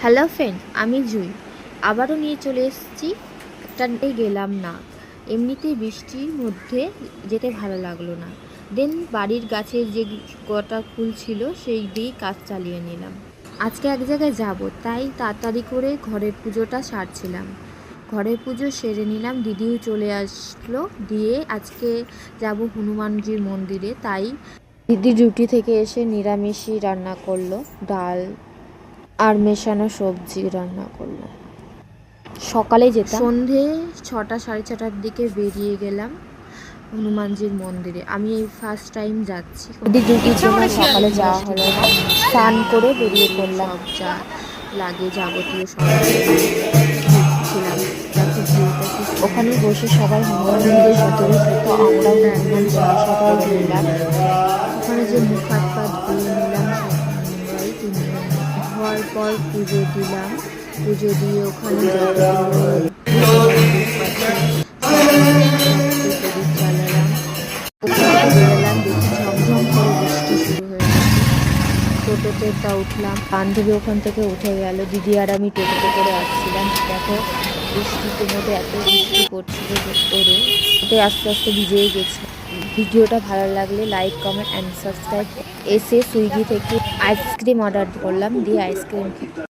Hello friend, আমি জুই আবারও নিয়ে চলে এসেছি। একটাতে গেলাম না, এমনিতেই বৃষ্টির মধ্যে যেতে ভালো লাগলো না। দেন বাড়ির গাছের যে কটা ফুল ছিল সেই দিয়েই কাজ চালিয়ে নিলাম। আজকে এক জায়গায় যাব, তাই তাড়াতাড়ি করে ঘরের পুজোটা সারছিলাম। ঘরের পুজো সেরে নিলাম, দিদিও চলে আসলো। দিয়ে আজকে যাব হনুমানজির মন্দিরে, তাই দিদি ডিউটি থেকে এসে নিরামিষই রান্না করলো, ডাল আর মেশানো সবজি রান্না করলো। সকালে যেতাম, সন্ধে 6টা সাড়ে 6টার দিকে বেরিয়ে গেলাম হনুমানজির মন্দিরে। আমি এই ফার্স্ট টাইম যাচ্ছি। ডিউটির জন্য সকালে যাওয়া হলো না, স্নান করে বেরিয়ে পড়লাম। সব যা লাগে যাবতীয় সব ছিলাম। ওখানে বসে সবাই হনুমান মন্দিরের ভেতরে ঢুকে আমরাও হনুমান চালিশা পড়ে নিলাম। ওখানে যে মুখ হাত পা ধুয়ে নিলাম সবাই, হওয়ার পর পুজো দিলাম। পুজো দিয়ে ওখানে চালালাম। দেখি ঝমঝম করে বৃষ্টি শুরু হয়ে গেছে। টোটোতে তা উঠলাম, বান্ধবী ওখান থেকে উঠে গেল, দিদি আর আমি টোটোতে করে আসছিলাম। দেখো বৃষ্টিতে মধ্যে এত বৃষ্টি পড়ছিল করে ওতে আস্তে আস্তে ভিজেই গেছে। ভিডিওটা ভালো লাগলে লাইক, কমেন্ট অ্যান্ড সাবস্ক্রাইব। এসে সুইগি থেকে আইসক্রিম অর্ডার করলাম, দিয়ে আইসক্রিম